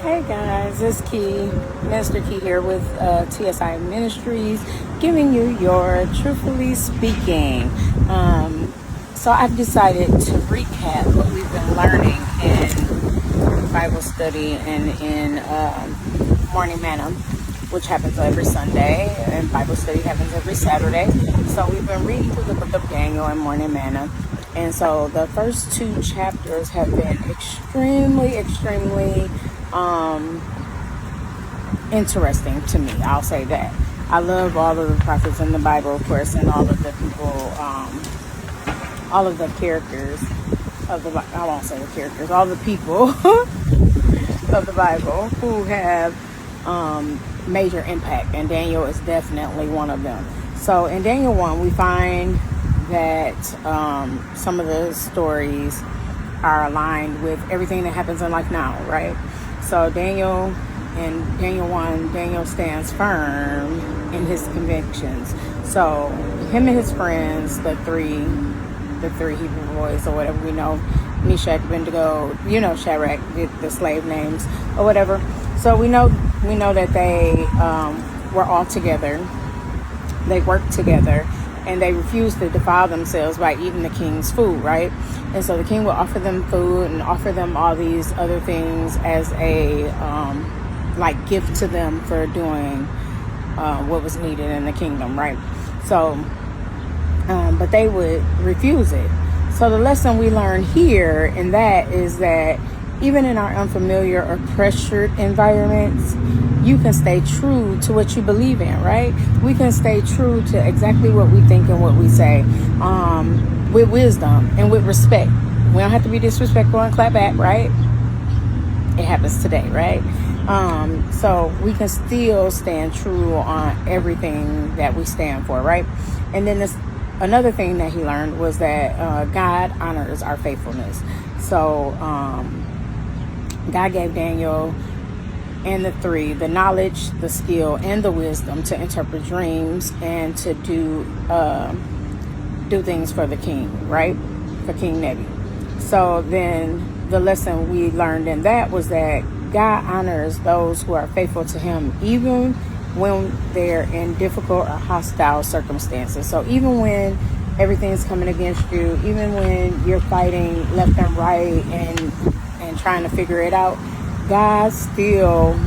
Hey guys, it's Key, Minister Key here with TSI Ministries, giving you your Truthfully Speaking. So I've decided to recap what we've been learning in Bible study and in Morning Manna, which happens every Sunday, and Bible study happens every Saturday. So we've been reading through the book of Daniel and Morning Manna. And so the first two chapters have been extremely interesting to me. I'll say that. I love all of the prophets in the Bible, of course, and all of the people, all of the characters of the, I won't say the characters, all the people of the Bible who have major impact, and Daniel is definitely one of them. So in Daniel 1, we find that some of the stories are aligned with everything that happens in life now, right? So Daniel, in Daniel 1, Daniel stands firm in his convictions. So him and his friends, the three Hebrew boys or whatever we know, Meshach, Abednego, Shadrach, the slave names or whatever. So we know that they were all together. They worked together, and they refused to defile themselves by eating the king's food, right? And so the king would offer them food and offer them all these other things as a gift to them for doing what was needed in the kingdom, right? So, but they would refuse it. So the lesson we learn here in that is that even in our unfamiliar or pressured environments, you can stay true to what you believe in, right? We can stay true to exactly what we think and what we say, with wisdom and with respect. We don't have to be disrespectful and clap back, right? It happens today, right? So we can still stand true on everything that we stand for, right? And then another thing that he learned was that God honors our faithfulness. So God gave Daniel and the three the knowledge, the skill, and the wisdom to interpret dreams and to do things for the king, right? For King Nebi. So then the lesson we learned in that was that God honors those who are faithful to him, even when they're in difficult or hostile circumstances. So even when everything's coming against you, even when you're fighting left and right and trying to figure it out, God still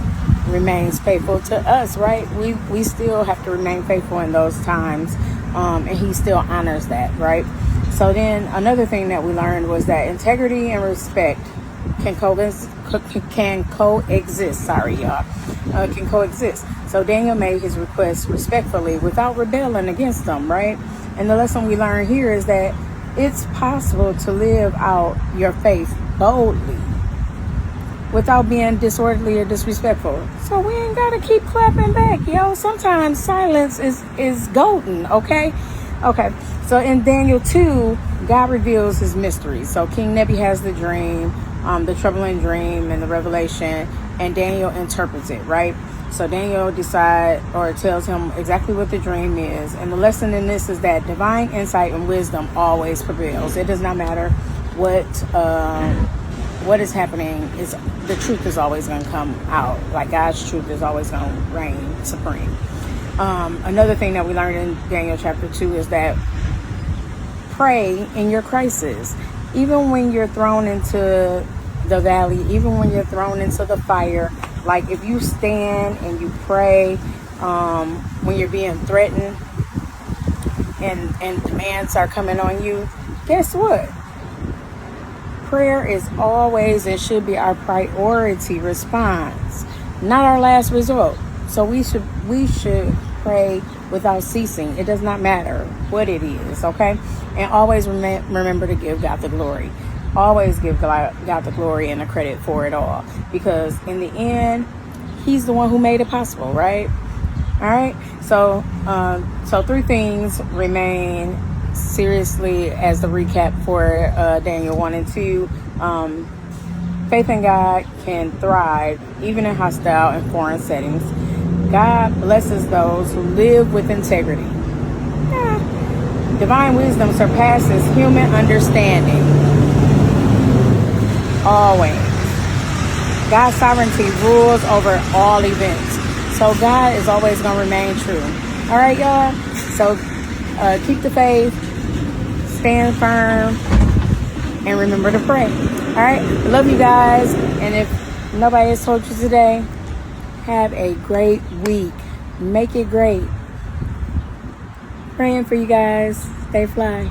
remains faithful to us, right? We still have to remain faithful in those times, and he still honors that, right? So then another thing that we learned was that integrity and respect can coexist. Can coexist. So Daniel made his request respectfully without rebelling against them, right? And the lesson we learn here is that it's possible to live out your faith boldly without being disorderly or disrespectful. So we ain't gotta keep clapping back, yo. Sometimes silence is golden, okay? Okay, so in Daniel 2, God reveals his mystery. So King Nebi has the dream, the troubling dream and the revelation, and Daniel interprets it, right? So Daniel tells him exactly what the dream is. And the lesson in this is that divine insight and wisdom always prevails. It does not matter what is happening, the truth is always going to come out. Like God's truth is always going to reign supreme. Another thing that we learned in Daniel chapter 2 is that pray in your crisis. Even when you're thrown into the valley, even when you're thrown into the fire, like if you stand and you pray when you're being threatened and demands are coming on you, guess what? Prayer is always and should be our priority response, not our last resort. So we should pray without ceasing. It does not matter what it is, okay? And always remember to give God the glory. Always give God the glory and the credit for it all, because in the end, he's the one who made it possible, right? All right. So three things remain seriously as the recap for Daniel 1 and 2. Faith in God can thrive even in hostile and foreign settings. God blesses those who live with integrity. Divine wisdom surpasses human understanding. Always. God's sovereignty rules over all events. So God is always going to remain true. All right, y'all? So keep the faith, stand firm, and remember to pray. All right? I love you guys. And if nobody has told you today, have a great week. Make it great. Praying for you guys. Stay fly.